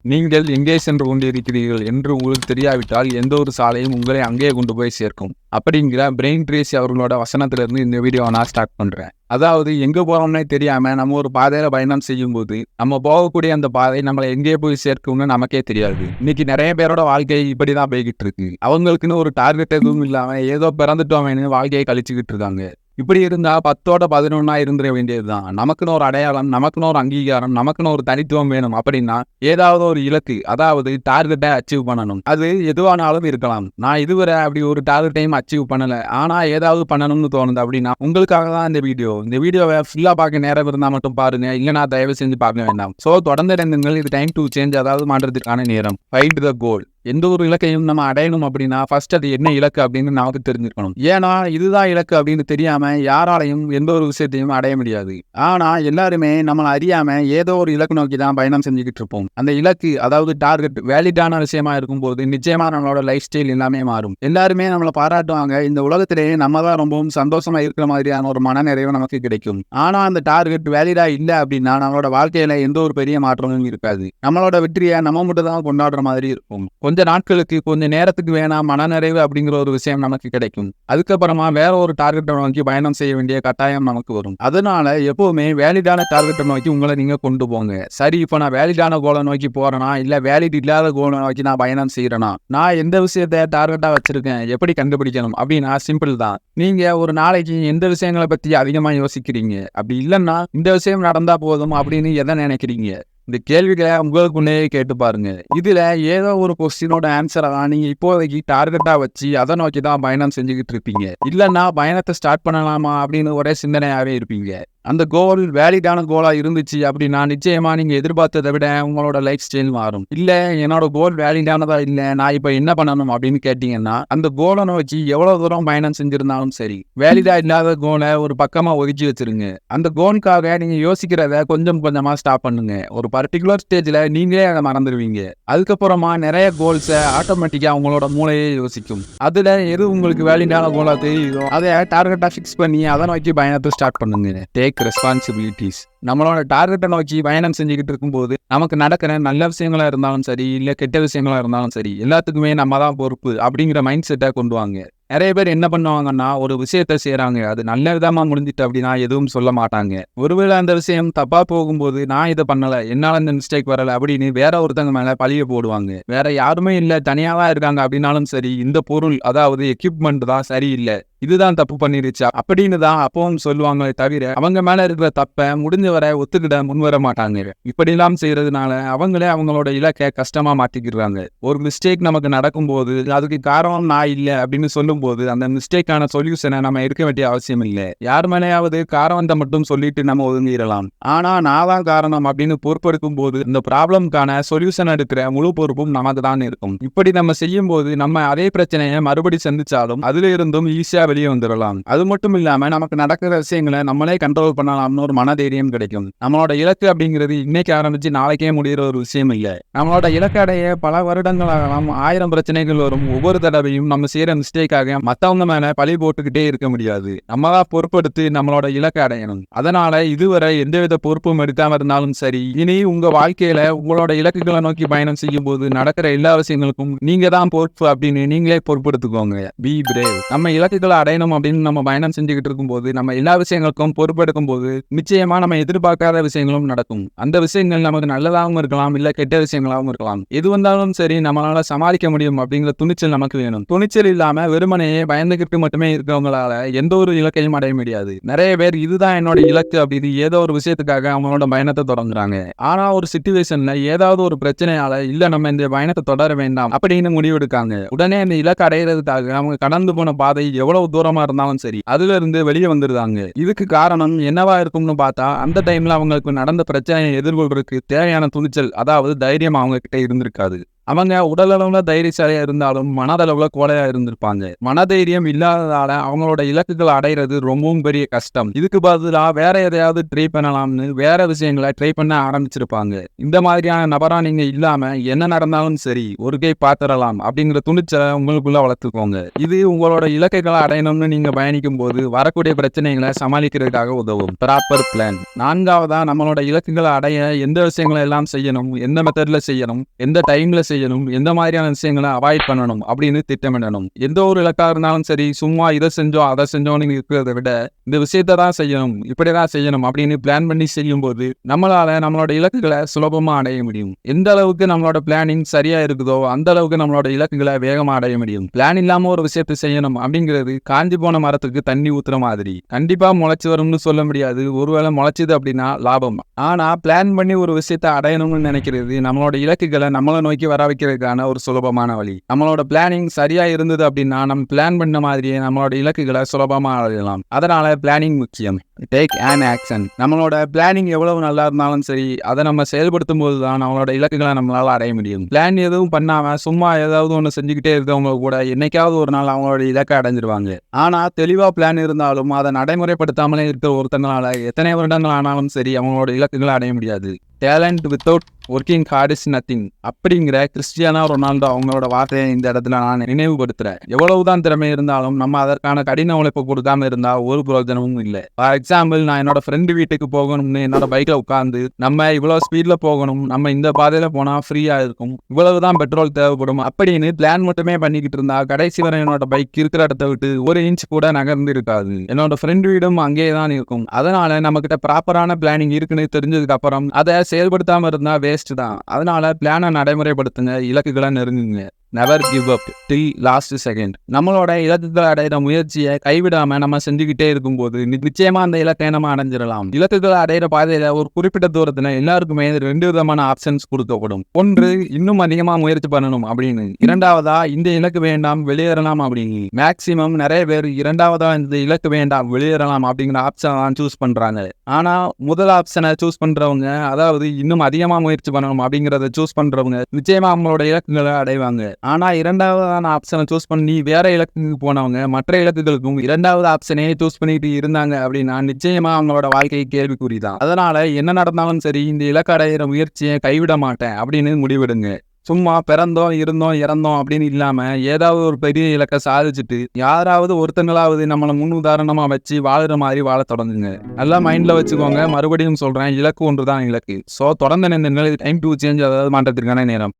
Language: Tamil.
நீங்கள் எங்கே சென்று கொண்டிருக்கிறீர்கள் என்று உங்களுக்கு தெரியாவிட்டால் எந்த ஒரு சாலையும் உங்களை அங்கேயே கொண்டு போய் சேர்க்கும். அப்படிங்கிற பிரெயின் ட்ரேசி அவர்களோட வசனத்திலிருந்து இந்த வீடியோவை நான் ஸ்டார்ட் பண்றேன். அதாவது எங்க போறோம்னே தெரியாம நம்ம ஒரு பாதையில பயணம் செய்யும் போது நம்ம போகக்கூடிய அந்த பாதை நம்மளை எங்கே போய் சேர்க்கும்னு நமக்கே தெரியாது. இன்னைக்கு நிறைய பேரோட வாழ்க்கை இப்படிதான் போய்கிட்டு இருக்கு. அவங்களுக்குன்னு ஒரு டார்கெட் எதுவும் இல்லாம ஏதோ பிறந்துட்டோமேனு வாழ்க்கையை கழிச்சுக்கிட்டு இருக்காங்க. இப்படி இருந்தா 10ஓட 11 இருந்துட வேண்டியதுதான். நமக்குன்னு ஒரு அடையாளம், நமக்குன்னு ஒரு அங்கீகாரம், நமக்குன்னு ஒரு தனித்துவம் வேணும் அப்படின்னா ஏதாவது ஒரு இலக்கு, அதாவது டார்கெட்டை அச்சீவ் பண்ணணும். அது எதுவானாலும் இருக்கலாம். நான் இதுவரை அப்படி ஒரு டார்கெட்டையும் அச்சீவ் பண்ணல, ஆனா ஏதாவது பண்ணணும்னு தோணுது அப்படின்னா உங்களுக்காக தான் இந்த வீடியோ. இந்த வீடியோவை ஃபுல்லா பார்க்க நேரம் இருந்தா மட்டும் பாருங்க, இல்லைனா தயவு செஞ்சு பார்க்க வேண்டாம். ஸோ தொடர்ந்து இணைந்துங்கள். இது டைம் டு சேஞ்ச், அதாவது மாற்றத்திற்கான நேரம். ஃபைண்ட் த கோல். எந்த ஒரு இலக்கையும் நம்ம அடையணும் அப்படின்னா ஃபர்ஸ்ட் அது என்ன இலக்கு அப்படின்னு நமக்கு தெரிஞ்சுக்கணும். ஏன்னா இதுதான் இலக்கு அப்படின்னு தெரியாம யாராலையும் எந்த ஒரு விஷயத்தையும் அடைய முடியாது. ஆனா எல்லாருமே நம்மளை அறியாம ஏதோ ஒரு இலக்கு நோக்கி தான் பயணம் செஞ்சுக்கிட்டு இருப்போம். அந்த இலக்கு, அதாவது டார்கெட் வேலிடான விஷயமா இருக்கும்போது நிச்சயமா நம்மளோட லைஃப் ஸ்டைல் எல்லாமே மாறும். எல்லாருமே நம்மளை பாராட்டுவாங்க. இந்த உலகத்திலேயே நம்ம தான் ரொம்பவும் சந்தோஷமா இருக்கிற மாதிரியான ஒரு மனநிறைவு நமக்கு கிடைக்கும். ஆனா அந்த டார்கெட் வேலிடா இல்லை அப்படின்னா நம்மளோட வாழ்க்கையில எந்த ஒரு பெரிய மாற்றமும் இருக்காது. நம்மளோட வெற்றியை நம்ம மட்டும் தான் கொண்டாடுற மாதிரி இருக்கும். கொஞ்ச நாட்களுக்கு, கொஞ்ச நேரத்துக்கு வேணாம் மனநிறைவு அப்படிங்கிற ஒரு விஷயம் நமக்கு கிடைக்கும். அதுக்கப்புறமா வேற ஒரு டார்கெட்டை நோக்கி பயணம் செய்ய வேண்டிய கட்டாயம் நமக்கு வரும். அதனால எப்பவுமே வேலிடான டார்கெட்டை நோக்கி உங்களை நீங்க கொண்டு போங்க. சரி, இப்போ நான் வேலிடான கோலை நோக்கி போறேனா இல்ல வேலிட் இல்லாத கோலை நோக்கி நான் பயணம் செய்யறேனா, நான் எந்த விஷயத்த டார்கெட்டா வச்சிருக்கேன், எப்படி கண்டுபிடிக்கணும் அப்படின்னா சிம்பிள் தான். நீங்க ஒரு நாளைக்கு எந்த விஷயங்களை பத்தி அதிகமா யோசிக்கிறீங்க, அப்படி இல்லைன்னா இந்த விஷயம் நடந்தா போதும் அப்படின்னு எதை நினைக்கிறீங்க, இந்த கேள்விகளை உங்களுக்குள்ளே கேட்டு பாருங்க. இதுல ஏதோ ஒரு கொஸ்டினோட ஆன்சரை தான் நீங்க இப்போதைக்கு டார்கெட்டா வச்சு அதை நோக்கி தான் பயணம் செஞ்சுக்கிட்டு இருப்பீங்க. இல்லைன்னா பயணத்தை ஸ்டார்ட் பண்ணலாமா அப்படின்னு ஒரே சிந்தனையாவே இருப்பீங்க. அந்த கோல் வேலிடான கோலா இருந்துச்சு அப்படின்னா நிச்சயமா நீங்க எதிர்பார்த்ததை விட உங்களோட லைஃப் ஸ்டைல் மாறும். இல்ல என்னோட கோல் வேலிடானதா இல்ல, நான் இப்ப என்ன பண்ணணும் அப்படின்னு கேட்டீங்கன்னா அந்த கோலை நோக்கி எவ்வளவு தூரம் பயணம் செஞ்சிருந்தாலும் சரி, வேலிடா இல்லாத கோலை ஒரு பக்கமா ஒதுக்கி வச்சிருங்க. அந்த கோலுக்காக நீங்க யோசிக்கிறத கொஞ்சம் கொஞ்சமா ஸ்டாப் பண்ணுங்க. ஒரு பர்டிகுலர் ஸ்டேஜ்ல நீங்களே அதை மறந்துடுவீங்க. அதுக்கப்புறமா நிறைய கோல்ஸை ஆட்டோமேட்டிக்கா உங்களோட மூளையே யோசிக்கும். அதுல எது உங்களுக்கு வேலிடான கோலா தெரியுதோ அதை டார்கெட்டா ஃபிக்ஸ் பண்ணி அதை நோக்கி பயணத்தை ஸ்டார்ட் பண்ணுங்க. Take responsibilities. நம்மளோட டார்கெட்டை நோக்கி பயணம் செஞ்சுக்கிட்டு இருக்கும்போது நமக்கு நடக்கிற நல்ல விஷயங்களா இருந்தாலும் சரி, இல்ல கெட்ட விஷயங்களா இருந்தாலும் சரி, எல்லாத்துக்குமே நம்ம தான் பொறுப்பு அப்படிங்கிற மைண்ட் செட்டை கொண்டு வாங்க. நிறைய பேர் என்ன பண்ணுவாங்கன்னா ஒரு விஷயத்த செய்யறாங்க, அது நல்ல விதமா முடிஞ்சிட்டு அப்படின்னா எதுவும் சொல்ல மாட்டாங்க. ஒருவேளை அந்த விஷயம் தப்பா போகும்போது நான் இதை பண்ணல, என்னால இந்த மிஸ்டேக் வரல அப்படின்னு வேற ஒருத்தங்க மேல பழிய போடுவாங்க. வேற யாருமே இல்ல, தனியாதான் இருக்காங்க அப்படின்னாலும் சரி, இந்த பொருள், அதாவது எக்யூப்மெண்ட் தான் சரியில்லை, இதுதான் தப்பு பண்ணிருச்சா அப்படின்னு தான் அப்பவும் சொல்லுவாங்களே தவிர அவங்க மேல இருக்கிற தப்ப முடிஞ்ச வரை ஒத்துக்கிட முன்வர மாட்டாங்க. இப்படிலாம் செய்யறதுனால அவங்களே அவங்களோட இலக்கை கஷ்டமா மாத்திக்கிறாங்க. ஒரு மிஸ்டேக் நமக்கு நடக்கும்போது அதுக்கு காரணம் நான் இல்லை அப்படின்னு சொல்லும் போது அந்த மிஸ்டேக்கான சொல்யூஷனை நம்ம எடுக்க வேண்டிய அவசியம் இல்லை. யார் மேலேயாவது காரணத்தை மட்டும் சொல்லிட்டு நம்ம ஒதுங்கிடலாம். ஆனா நான் தான் காரணம் அப்படின்னு பொறுப்பெடுக்கும் போது இந்த ப்ராப்ளம்கான சொல்யூஷன் எடுக்கிற முழு பொறுப்பும் நமக்கு தான் இருக்கும். இப்படி நம்ம செய்யும் போது நம்ம அதே பிரச்சனையை மறுபடி சந்திச்சாலும் அதுல இருந்தும் ஈஸியா வெளியே வந்துடலாம். அது மட்டும் இல்லாம நமக்கு நடக்கிற விஷயங்களை நம்மளே கண்ட்ரோல் பண்ணலாம்னு ஒரு மனதைரியம் கிடைக்கும். நம்மளோட இலக்கு அப்படிங்கிறது இன்னைக்கு ஆரம்பிச்சு நாளைக்கே முடிகிற ஒரு விஷயம் இல்லை. நம்மளோட இலக்கு அடைய பல வருடங்களாகலாம், 1000 பிரச்சனைகள் வரும். ஒவ்வொரு தடவையும் நம்ம செய்யற மிஸ்டேக்காக மத்தவங்க மேல பழி போட்டுக்கிட்டே இருக்க முடியாது. நம்மளா பொறுப்பெடுத்து நம்மளோட இலக்கை அடையணும். அதனால இதுவரை எந்தவித பொறுப்பும் எடுக்காம இருந்தாலும் சரி, இனி உங்க வாழ்க்கையில உங்களோட இலக்குகளை நோக்கி பயணம் செய்யும் போது நடக்கிற எல்லா விஷயங்களுக்கும் நீங்க தான் பொறுப்பு அப்படின்னு நீங்களே பொறுப்பெடுத்துக்கோங்க. B brave. நம்ம இலக்குகளை அடையணும் அப்படின்னு நம்ம பயணம் செஞ்சுக்கிட்டு இருக்கும்போது நம்ம எல்லா விஷயங்களுக்கும் பொறுப்பெடுக்கும் போது நிச்சயமா நம்ம எதிர்பார்க்காத விஷயங்களும் நடக்கும். அந்த விஷயங்கள் நமக்கு நல்லதாகவும் இருக்கலாம், இல்ல கெட்ட விஷயங்களாகவும் இருக்கலாம். எது வந்தாலும் சரி நம்மளால சமாளிக்க முடியும் அப்படிங்கிற துணிச்சல் நமக்கு வேணும். துணிச்சல் இல்லாம வெறுமனையே பயந்துகிட்டு மட்டுமே இருக்கிறவங்களால எந்த ஒரு இலக்கையும் அடைய முடியாது. நிறைய பேர் இதுதான் என்னோட இலக்கு அப்படின்னு ஏதோ ஒரு விஷயத்துக்காக அவங்களோட பயணத்தை தொடங்குறாங்க. ஆனா ஒரு சிச்சுவேஷன்ல ஏதாவது ஒரு பிரச்சனையால இல்ல நம்ம இந்த பயணத்தை தொடர வேண்டாம் அப்படின்னு முடிவெடுக்காங்க. உடனே அந்த இலக்கு அடையிறதுக்காக அவங்க கடந்து போன பாதை எவ்வளவு தூரமா இருந்தாலும் சரி அதுல இருந்து வெளியே வந்துருந்தாங்க. இதுக்கு காரணம் என்னவா இருக்கும்னு பார்த்தா அந்த டைம்ல அவங்களுக்கு நடந்த பிரச்சனையை எதிர்கொள்றதுக்கு தேவையான துணிச்சல், அதாவது தைரியம் அவங்க கிட்ட இருந்திருக்காது. அவங்க உடல் அளவுல தைரியசாலியா இருந்தாலும் மனதளவுல கோழையா இருந்திருப்பாங்க. மனதைரியம் இல்லாததால அவங்களோட இலக்குகளை அடையிறது ரொம்பவும் பெரிய கஷ்டம். இதுக்கு பதிலா வேற எதையாவது ட்ரை பண்ணலாம்னு வேற விஷயங்களை ட்ரை பண்ண ஆரம்பிச்சிருப்பாங்க. இந்த மாதிரியான நபரா நீங்க இல்லாம என்ன நடந்தாலும் சரி ஒரு கை பாத்திரலாம் அப்படிங்கிற துணிச்சலை உங்களுக்குள்ள வளர்த்துக்கோங்க. இது உங்களோட இலக்குகளை அடையணும்னு நீங்க பயணிக்கும் போது வரக்கூடிய பிரச்சனைகளை சமாளிக்கிறதுக்காக உதவும். Proper plan. நான்காவதா நம்மளோட இலக்குகளை அடைய எந்த விஷயங்களை எல்லாம் செய்யணும், எந்த மெத்தட்ல செய்யணும், எந்த டைம்ல செய்யணும், எந்த மாதிரியான விஷயங்களை அவாய்ட் பண்ணணும் அப்படின்னு திட்டமிடணும். எந்த ஒரு இலக்கா இருந்தாலும் சரி சும்மா இதை செஞ்சோம் அதை செஞ்சோம்னு இருக்கிறத விட இந்த விஷயத்தை தான் செய்யணும், இப்படிதான் செய்யணும் அப்படின்னு பிளான் பண்ணி செய்யும் போது நம்மளால நம்மளோட இலக்குகளை சுலபமா அடைய முடியும். எந்த அளவுக்கு நம்மளோட பிளானிங் சரியா இருக்குதோ அந்த அளவுக்கு நம்மளோட இலக்குகளை வேகமா அடைய முடியும். பிளான் இல்லாம ஒரு விஷயத்தை செய்யணும் அப்படிங்கிறது காஞ்சி போன மரத்துக்கு தண்ணி ஊத்துற மாதிரி. கண்டிப்பா முளைச்சு வரும்னு சொல்ல முடியாது, ஒருவேளை முளைச்சது அப்படின்னா லாபம். ஆனா பிளான் பண்ணி ஒரு விஷயத்தை அடையணும்னு நினைக்கிறது நம்மளோட இலக்குகளை நம்மளை நோக்கி வர வைக்கிறதுக்கான ஒரு சுலபமான வழி. நம்மளோட பிளானிங் சரியா இருந்தது அப்படின்னா நம்ம பிளான் பண்ண மாதிரியே நம்மளோட இலக்குகளை சுலபமா அடையலாம். அதனால பிளானிங் முக்கியம். Take an action. நம்மளோட பிளானிங் எவ்வளவு நல்லா இருந்தாலும் சரி அதை நம்ம செயல்படுத்தும் போது தான் நம்மளோட இலக்குகளை நம்மளால அடைய முடியும். பிளான் எதுவும் பண்ணாம சும்மா ஏதாவது ஒன்று செஞ்சுக்கிட்டே இருக்கவங்க கூட என்னைக்காவது ஒரு நாள் அவங்களோட இலக்கை அடைஞ்சிருவாங்க. ஆனா தெளிவா பிளான் இருந்தாலும் அதை நடைமுறைப்படுத்தாமலே இருக்கிற ஒருத்தங்களால எத்தனை வருடங்கள் ஆனாலும் சரி அவங்களோட இலக்குகளை அடைய முடியாது. Talent without working hard is nothing அப்படிங்கிற கிறிஸ்டியானோ ரொனால்டோ அவங்களோட வார்த்தையை இந்த இடத்துல நான் நினைவுபடுத்துறேன். எவ்வளவுதான் திறமை இருந்தாலும் நம்ம அதற்கான கடின உழைப்பு கொடுக்காம இருந்தா ஒரு பிரயோஜனமும் இல்லை. ஃபார் எக்ஸாம்பிள், நான் என்னோட ஃப்ரெண்டு வீட்டுக்கு போகணும்னு என்னோட பைக்ல உட்காந்து நம்ம இவ்வளவு ஸ்பீட்ல போகணும், நம்ம இந்த பாதையில போனா ஃப்ரீயா இருக்கும், இவ்வளவுதான் பெட்ரோல் தேவைப்படும் அப்படின்னு பிளான் மட்டுமே பண்ணிக்கிட்டு இருந்தா கடைசி வரை என்னோட பைக் இருக்கிற இடத்த விட்டு ஒரு இன்ச் கூட நகர்ந்து இருக்காது. என்னோட ஃப்ரெண்டு வீடும் அங்கேயே தான் இருக்கும். அதனால நம்ம கிட்ட ப்ராப்பரான பிளானிங் இருக்குன்னு தெரிஞ்சதுக்கு அப்புறம் அதை செயல்படுத்தாம இருந்தா வேஸ்ட் தான். அதனால பிளானை நடைமுறைப்படுத்துங்க, இலக்குகளை நெருங்குங்க. Never give up till last second. நம்மளோட இலக்குகளை அடையிற முயற்சியை கைவிடாம நம்ம செஞ்சுக்கிட்டே இருக்கும்போது நிச்சயமா அந்த இலக்கை நம்ம அடைஞ்சிடலாம். இலக்குகளை அடையிற பாதையில ஒரு குறிப்பிட்ட தூரத்துல எல்லாருக்குமே 2 விதமான ஆப்ஷன்ஸ் கொடுக்கப்படும். ஒன்று, இன்னும் அதிகமா முயற்சி பண்ணணும் அப்படின்னு. இரண்டாவதா, இந்த இலக்கு வேண்டாம் வெளியேறலாம் அப்படின்னு. மேக்சிமம் நிறைய பேர் இரண்டாவதா இந்த இலக்கு வேண்டாம் வெளியேறலாம் அப்படிங்கிற ஆப்ஷன் சூஸ் பண்றாங்க. ஆனா முதல் ஆப்ஷனை சூஸ் பண்றவங்க, அதாவது இன்னும் அதிகமா முயற்சி பண்ணணும் அப்படிங்கறத சூஸ் பண்றவங்க நிச்சயமா அவங்களோட இலக்குகளை அடைவாங்க. ஆனா இரண்டாவதான ஆப்ஷனை சூஸ் பண்ணி வேற இலக்குக்கு போனவங்க மற்ற இலக்குகளுக்கும் இரண்டாவது ஆப்ஷனே சூஸ் பண்ணிட்டு இருந்தாங்க அப்படின்னா நிச்சயமா அவங்களோட வாழ்க்கை கேள்விக்குறிதான். அதனால என்ன நடந்தாலும் சரி இந்த இலக்கு அடையிற முயற்சியை கைவிட மாட்டேன் அப்படின்னு முடிவெடுங்க. சும்மா பிறந்தோம் இருந்தோம் இறந்தோம் அப்படின்னு இல்லாம ஏதாவது ஒரு பெரிய இலக்கை சாதிச்சுட்டு யாராவது ஒருத்தங்களாவது நம்மளை முன் உதாரணமா வச்சு வாழுற மாதிரி வாழ தொடங்குங்க. நல்லா மைண்ட்ல வச்சுக்கோங்க. மறுபடியும் சொல்றேன், இலக்கு ஒன்றுதான் இலக்கு. சோ தொடர்ந்து இந்த நிலை டைம் டு சேஞ்ச், அதாவது மாற்றத்திற்கான நேரம்.